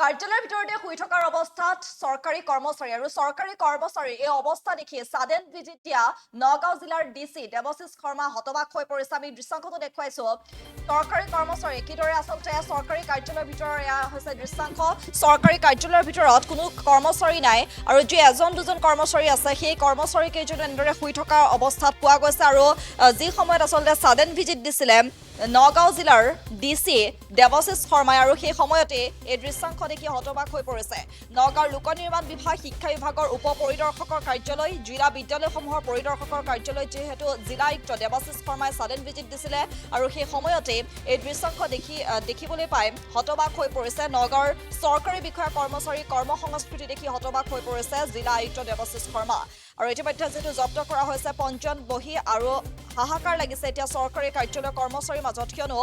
কাৰ্যালয়ৰ ভিতৰতে শুই থকাৰ অৱস্থাত চৰকাৰী কৰ্মচাৰী এই অৱস্থা দেখি সাডেন ভিজিট দিয়া নগাঁও জিলাৰ ডিসি দেৱশিষ শৰ্মা হতবাক হৈ পৰিছে। আমি দৃশ্যাংশটো দেখুৱাইছো। চৰকাৰী কৰ্মচাৰী কিদৰে আচলতে চৰকাৰী কাৰ্যালয়ৰ ভিতৰৰ এয়া হৈছে দৃশ্যাংশ। চৰকাৰী কাৰ্যালয়ৰ ভিতৰত কোনো কৰ্মচাৰী নাই আৰু যি এজন দুজন কৰ্মচাৰী আছে সেই কৰ্মচাৰী কেইজন এনেদৰে শুই থকা অৱস্থাত পোৱা গৈছে। আৰু যি সময়ত আচলতে সাডেন ভিজিট দিছিলে নগাঁও জিলাৰ ডিসি দেৱশিষ শৰ্মাই আৰু সেই সময়তে এই দৃশ্যাংশ দেখি হতবাক হৈ পৰিছে। নগাঁৱৰ লোক নিৰ্মাণ বিভাগ, শিক্ষা বিভাগৰ উপ পৰিদৰ্শকৰ কাৰ্যালয়, জিলা বিদ্যালয়সমূহৰ পৰিদৰ্শকৰ কাৰ্যালয় যিহেতু জিলা আয়ুক্ত দেৱশিষ শৰ্মাই সাডেন ভিজিট দিছিলে আৰু সেই সময়তে এই দৃশ্যাংশ দেখিবলৈ পাই হতবাক হৈ পৰিছে। নগাঁৱৰ চৰকাৰী বিষয়া কৰ্মচাৰী কৰ্ম সংস্কৃতি দেখি হতবাক হৈ পৰিছে জিলা আয়ুক্ত দেৱশিষ শৰ্মা। আৰু ইতিমধ্যে যিহেতু জব্দ কৰা হৈছে পঞ্জীয়ন বহি আৰু হাহাকাৰ লাগিছে এতিয়া চৰকাৰী কাৰ্যালয়ৰ কৰ্মচাৰীৰ মাজত, কিয়নো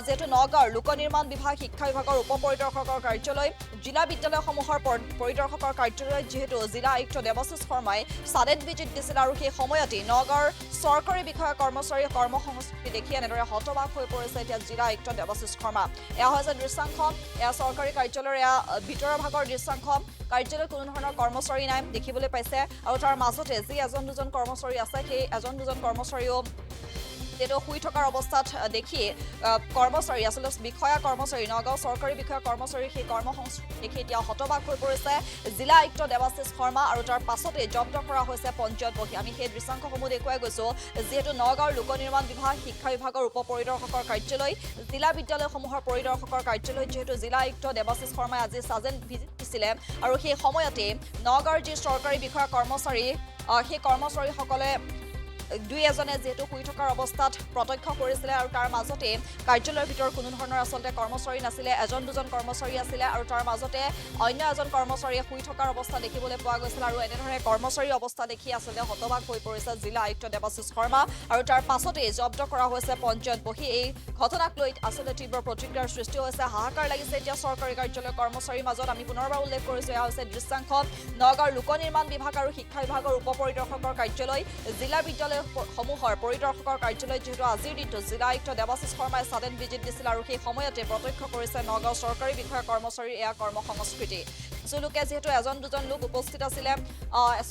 যিহেতু নগাঁৱৰ লোক নিৰ্মাণ বিভাগ, শিক্ষা বিভাগৰ উপ পৰিদৰ্শকৰ কাৰ্যালয়, জিলা বিদ্যালয়সমূহৰ পৰিদৰ্শকৰ কাৰ্যালয়ত যিহেতু জিলা আয়ুক্ত দেৱশিষ শৰ্মাই সাডেন ভিজিট দিছিল আৰু সেই সময়তে নগাঁৱৰ চৰকাৰী বিষয়া কৰ্মচাৰী কৰ্ম সংস্কৃতি দেখি এনেদৰে হতবাক হৈ পৰিছে এতিয়া জিলা আয়ুক্ত দেৱশিষ শৰ্মা। এয়া হৈছে দৃশ্যাংশ, এয়া চৰকাৰী কাৰ্যালয়ৰ এয়া ভিতৰৰ ভাগৰ দৃশ্যাংশ। কাৰ্যালয়ত কোনো ধৰণৰ কৰ্মচাৰী নাই দেখিবলৈ পাইছে আৰু তাৰ মাজতে যি এজন দুজন কৰ্মচাৰী আছে সেই এজন দুজন কৰ্মচাৰীও যেটো শুই থকাৰ অৱস্থাত দেখি কৰ্মচাৰী আচলতে বিষয়া কৰ্মচাৰী নগাঁও চৰকাৰী বিষয়া কৰ্মচাৰী সেই কৰ্ম সংস্কৃতি দেখি এতিয়া হতবাক হৈ পৰিছে জিলা আয়ুক্ত দেৱশিষ শৰ্মা আৰু তাৰ পাছতে জব্দ কৰা হৈছে পঞ্জীয়ন বহি। আমি সেই দৃশ্যাংশসমূহ দেখুৱাই গৈছো। যিহেতু নগাঁৱৰ লোক নিৰ্মাণ বিভাগ, শিক্ষা বিভাগৰ উপ পৰিদৰ্শকৰ কাৰ্যালয়, জিলা বিদ্যালয়সমূহৰ পৰিদৰ্শকৰ কাৰ্যালয় যিহেতু জিলা আয়ুক্ত দেৱশিষ শৰ্মাই আজি সাডেন ভিজিট দিছিলে আৰু সেই সময়তে নগাঁৱৰ যি চৰকাৰী বিষয়া কৰ্মচাৰী সেই কৰ্মচাৰীসকলে দুই এজনে যেহেতু শুই থকাৰ অৱস্থাত প্ৰত্যক্ষ কৰিছিলে আৰু তাৰ মাজতে কাৰ্যালয়ৰ ভিতৰত কোনো ধৰণৰ আচলতে কৰ্মচাৰী নাছিলে, এজন দুজন কৰ্মচাৰী আছিলে আৰু তাৰ মাজতে অন্য এজন কৰ্মচাৰীয়ে শুই থকাৰ অৱস্থা দেখিবলৈ পোৱা গৈছিল আৰু এনেধৰণে কৰ্মচাৰী অৱস্থা দেখি আচলতে হতবাক হৈ পৰিছে জিলা আয়ুক্ত দেৱশিষ শৰ্মা আৰু তাৰ পাছতে জব্দ কৰা হৈছে পঞ্জীয়ন বহি। এই ঘটনাক লৈ আচলতে তীব্ৰ প্ৰতিক্ৰিয়াৰ সৃষ্টি হৈছে, হাহাকাৰ লাগিছে এতিয়া চৰকাৰী কাৰ্যালয়ৰ কৰ্মচাৰীৰ মাজত। আমি পুনৰবাৰ উল্লেখ কৰিছো এয়া হৈছে দৃশ্যাংশ নগাঁৱৰ লোক নিৰ্মাণ বিভাগ আৰু শিক্ষা বিভাগৰ উপ পৰিদৰ্শকৰ কাৰ্যালয়, জিলা বিদ্যালয় সমূহৰ পৰিদৰ্শকৰ কাৰ্যালয় যিহেতু আজিৰ দিনটো জিলা আয়ুক্ত দেৱশিষ শৰ্মাই সাডেন ভিজিট দিছিল আৰু সেই সময়তে প্ৰত্যক্ষ কৰিছে নগাঁও চৰকাৰী বিষয়া কৰ্মচাৰীৰ এয়া কৰ্ম সংস্কৃতি। কিছুলোকে যিহেতু এজন দুজন লোক উপস্থিত আছিলে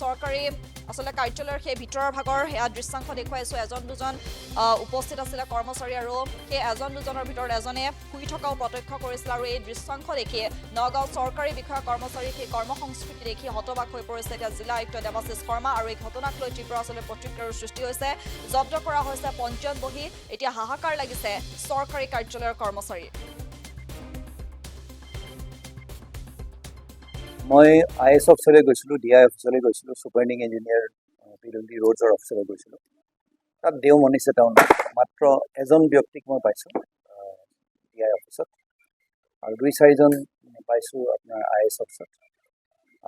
চৰকাৰী আচলতে কাৰ্যালয়ৰ সেই ভিতৰৰ ভাগৰ এয়া দৃশ্যাংশ দেখুৱাইছো। এজন দুজন উপস্থিত আছিলে কৰ্মচাৰী আৰু সেই এজন দুজনৰ ভিতৰত এজনে শুই থকাও প্ৰত্যক্ষ কৰিছিল আৰু এই দৃশ্যাংশ দেখি নগাঁও চৰকাৰী বিষয়া কৰ্মচাৰী সেই কৰ্ম সংস্কৃতি দেখি হতবাক হৈ পৰিছে এতিয়া জিলা আয়ুক্ত দেৱশিষ শৰ্মা আৰু এই ঘটনাক লৈ তীব্ৰ আচলতে প্ৰতিক্ৰিয়াৰ সৃষ্টি হৈছে। জব্দ কৰা হৈছে পঞ্জীয়ন বহি, এতিয়া হাহাকাৰ লাগিছে চৰকাৰী কাৰ্যালয়ৰ কৰ্মচাৰী। মই IS অফিচলৈ গৈছিলোঁ, DI অফিচলৈ গৈছিলোঁ, ছুপাৰিণ্ডিং ইঞ্জিনিয়াৰ PWD ৰোডছৰ অফিচলৈ গৈছিলোঁ। তাত দেও মনিছে টাউন মাত্ৰ এজন ব্যক্তিক মই পাইছোঁ DI অফিচত আৰু দুই চাৰিজন পাইছোঁ আপোনাৰ IS অফিচত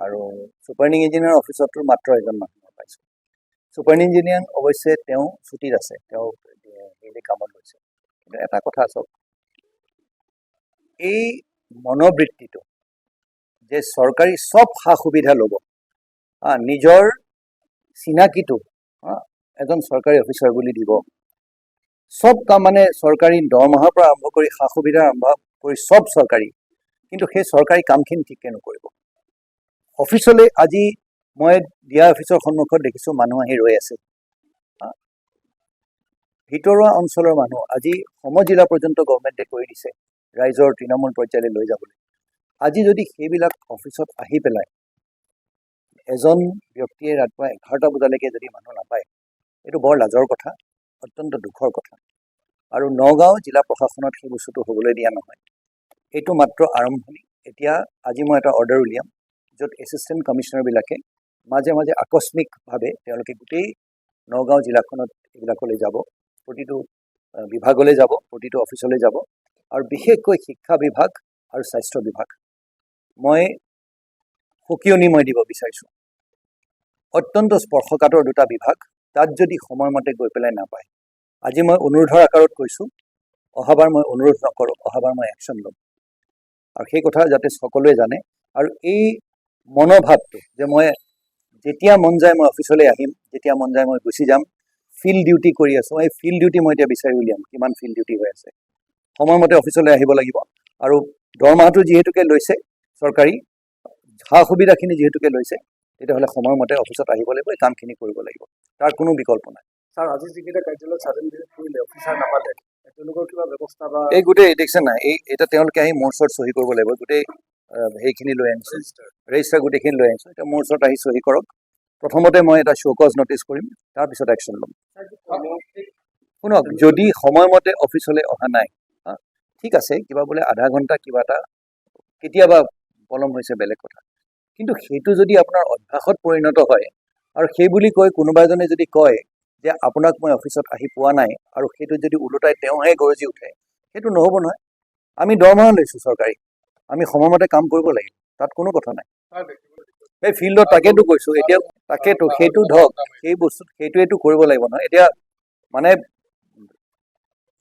আৰু ছুপাৰিণ্ডিং ইঞ্জিনিয়াৰ অফিচতো মাত্ৰ এজন মানুহ মই পাইছোঁ। ছুপাৰিণ্ডিং ইঞ্জিনিয়াৰ অৱশ্যে তেওঁ ছুটিত আছে, তেওঁ ডেইলি কামত গৈছে। কিন্তু এটা কথা চাওক, এই মনোবৃত্তিটো যে চৰকাৰী সব সা সুবিধা ল'ব, নিজৰ চিনাকিটো এজন চৰকাৰী অফিচাৰ বুলি দিব, সব কাম মানে চৰকাৰী দৰমহাৰ পৰা আৰম্ভ কৰি সা সুবিধা আৰম্ভ কৰি সব চৰকাৰী, কিন্তু সেই চৰকাৰী কামখিনি ঠিককৈ নকৰিব। অফিচলৈ আজি মই DI অফিচৰ সন্মুখত দেখিছোঁ মানুহ আহি ৰৈ আছে, ভিতৰুৱা অঞ্চলৰ মানুহ। আজি সমজিলা পৰ্যন্ত গভৰ্ণমেণ্টে কৰি দিছে ৰাইজৰ তৃণমূল পৰ্যায়লৈ লৈ যাবলৈ। আজি যদি সেইবিলাক অফিচত আহি পেলাই এজন ব্যক্তিয়ে ৰাতিপুৱা 11টা বজালৈকে যদি মানুহ নাপায়, এইটো বৰ লাজৰ কথা, অত্যন্ত দুখৰ কথা। আৰু নগাঁও জিলা প্ৰশাসনত সেই বস্তুটো হ'বলৈ দিয়া নহয়। এইটো মাত্ৰ আৰম্ভণি। এতিয়া আজি মই এটা অৰ্ডাৰ উলিয়াম য'ত এছিষ্টেণ্ট কমিশ্যনাৰবিলাকে মাজে মাজে আকস্মিকভাৱে তেওঁলোকে গোটেই নগাঁও জিলাখনত এইবিলাকলৈ যাব, প্ৰতিটো বিভাগলৈ যাব, প্ৰতিটো অফিচলৈ যাব আৰু বিশেষকৈ শিক্ষা বিভাগ আৰু স্বাস্থ্য বিভাগ মই সকিয়নি দিব বিচাৰিছোঁ। অত্যন্ত স্পৰ্শকাতৰ দুটা বিভাগ, তাত যদি সময়মতে গৈ পেলাই নাপায়, আজি মই অনুৰোধৰ আকাৰত কৈছোঁ, অহাবাৰ মই অনুৰোধ নকৰোঁ, অহাবাৰ মই একশ্যন ল'ম। আৰু সেই কথা যাতে সকলোৱে জানে। আৰু এই মনোভাৱটো যে মই যেতিয়া মন যায় মই অফিচলৈ আহিম, যেতিয়া মন যায় মই গুচি যাম, ফিল্ড ডিউটি কৰি আছোঁ, এই ফিল্ড ডিউটি মই এতিয়া বিচাৰি উলিয়াম কিমান ফিল্ড ডিউটি হৈ আছে। সময়মতে অফিচলৈ আহিব লাগিব আৰু দৰমহাটো যিহেতুকে লৈছে চৰকাৰী সা সুবিধাখিনি যিহেতুকে লৈছে তেতিয়াহ'লে সময়মতে অফিচত আহিব লাগিব, এই কামখিনি কৰিব লাগিব, তাৰ কোনো বিকল্প নাই। ছাৰ আজি যিকেইটা কাৰ্যালয়ত ছাডেন ভিজিট কৰিলে অফিচাৰ নাপালে তেওঁলোকৰ কিবা ব্যৱস্থা বা এই গোটেই দেখিছে নাই, এতিয়া তেওঁলোকে আহি মোৰ ওচৰত চহী কৰিব লাগিব, গোটেই সেইখিনি লৈ আনিছোঁ, ৰেজিষ্টাৰ গোটেইখিনি লৈ আনিছোঁ। এতিয়া মোৰ ওচৰত আহি চহী কৰক। প্ৰথমতে মই এটা শ্ব'কজ নটিচ কৰিম, তাৰপিছত একশ্যন ল'ম। শুনক, যদি সময়মতে অফিচলৈ অহা নাই, ঠিক আছে, কিবা বোলে আধা ঘণ্টা কিবা এটা কেতিয়াবা পলম হৈছে বেলেগ কথা, কিন্তু সেইটো যদি আপোনাৰ অভ্যাসত পৰিণত হয় আৰু সেই বুলি কৈ কোনোবা এজনে যদি কয় যে আপোনাক মই অফিচত আহি পোৱা নাই আৰু সেইটো যদি ওলোটাই তেওঁহে গৰজি উঠে, সেইটো নহ'ব নহয়। আমি দৰমহা লৈছোঁ চৰকাৰী, আমি সময়মতে কাম কৰিব লাগিব, তাত কোনো কথা নাই। এই ফিল্ডত তাকেতো কৈছোঁ, এতিয়া তাকেতো সেইটো ধৰক সেই বস্তুত সেইটোৱেতো কৰিব লাগিব নহয়। এতিয়া মানে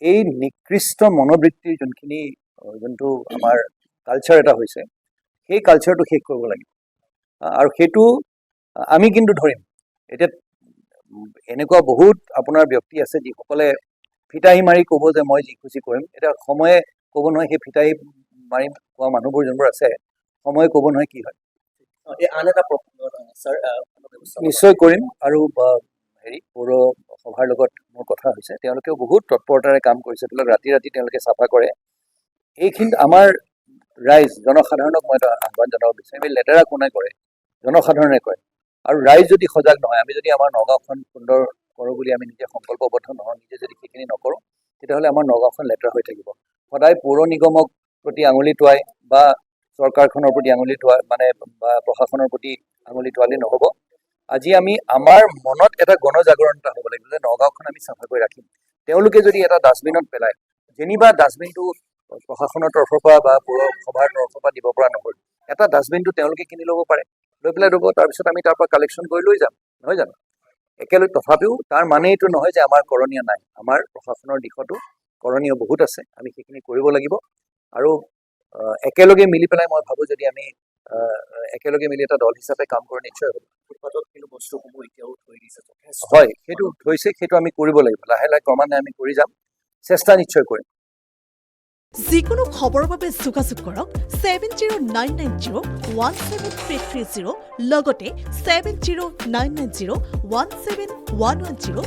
এই নিকৃষ্ট মনোবৃত্তিৰ যোনটো আমাৰ কালচাৰ এটা হৈছে, সেই কালচাৰটো শেষ কৰিব লাগিব আৰু সেইটো আমি কিন্তু ধৰিম। এতিয়া এনেকুৱা বহুত আপোনাৰ ব্যক্তি আছে যিসকলে ফিতাহী মাৰি ক'ব যে মই যি খুচি কৰিম। এতিয়া সময়ে ক'ব নহয়, সেই ফিতাহী মাৰি কোৱা মানুহবোৰ যোনবোৰ আছে, সময়ে ক'ব নহয় কি হয়। আন এটা ছাৰ নিশ্চয় কৰিম। আৰু পৌৰসভাৰ লগত মোৰ কথা হৈছে, তেওঁলোকেও বহুত তৎপৰতাৰে কাম কৰিছে। ৰাতি ৰাতি তেওঁলোকে চাফা কৰে। এইখিনিত আমাৰ ৰাইজ জনসাধাৰণক মই এটা আহ্বান জনাব বিচাৰিম, এই লেতেৰা কোনে কৰে? জনসাধাৰণে কৰে। আৰু ৰাইজ যদি সজাগ নহয়, আমি যদি আমাৰ নগাঁওখন সুন্দৰ কৰোঁ বুলি আমি নিজে সংকল্পবদ্ধ নহওঁ, নিজে যদি সেইখিনি নকৰোঁ, তেতিয়াহ'লে আমাৰ নগাঁওখন লেতেৰা হৈ থাকিব। সদায় পৌৰ নিগমক প্ৰতি আঙুলি টুৱাই বা চৰকাৰখনৰ প্ৰতি আঙুলি টুৱাই বা প্ৰশাসনৰ প্ৰতি আঙুলি টুৱালে নহ'ব। আজি আমি আমাৰ মনত এটা গণজাগৰণ এটা হ'ব লাগিব যে নগাঁওখন আমি চাফা কৰি ৰাখিম। তেওঁলোকে যদি এটা ডাষ্টবিনত পেলায়, যেনিবা ডাষ্টবিনটো প্ৰশাসনৰ তৰফৰ পৰা বা পৌৰসভাৰ তৰফৰ পৰা দিব পৰা নহ'ল, এটা ডাষ্টবিনটো তেওঁলোকে কিনি ল'ব পাৰে, লৈ পেলাই ল'ব, তাৰপিছত আমি তাৰ পৰা কালেকশ্যন কৰি লৈ যাম, নহয় জানো? একেলগে তথাপিও তাৰ মানে এইটো নহয় যে আমাৰ কৰণীয় নাই। আমাৰ প্ৰশাসনৰ দিশতো কৰণীয় বহুত আছে, আমি সেইখিনি কৰিব লাগিব। আৰু একেলগে মিলি পেলাই মই ভাবোঁ যদি আমি একেলগে মিলি এটা দল হিচাপে কাম কৰোঁ, নিশ্চয় হ'ব। ফুটপাথত কিন্তু বস্তুসমূহ এতিয়াও থৈ দিছে যথেষ্ট। হয়, সেইটো থৈছে, সেইটো আমি কৰিব লাগিব। লাহে লাহে ক্ৰমান্বয়ে আমি কৰি যাম, চেষ্টা নিশ্চয় কৰিম। যিকোনো খবৰৰ বাবে যোগাযোগ কৰক 7099017330 লগতে 7099017110।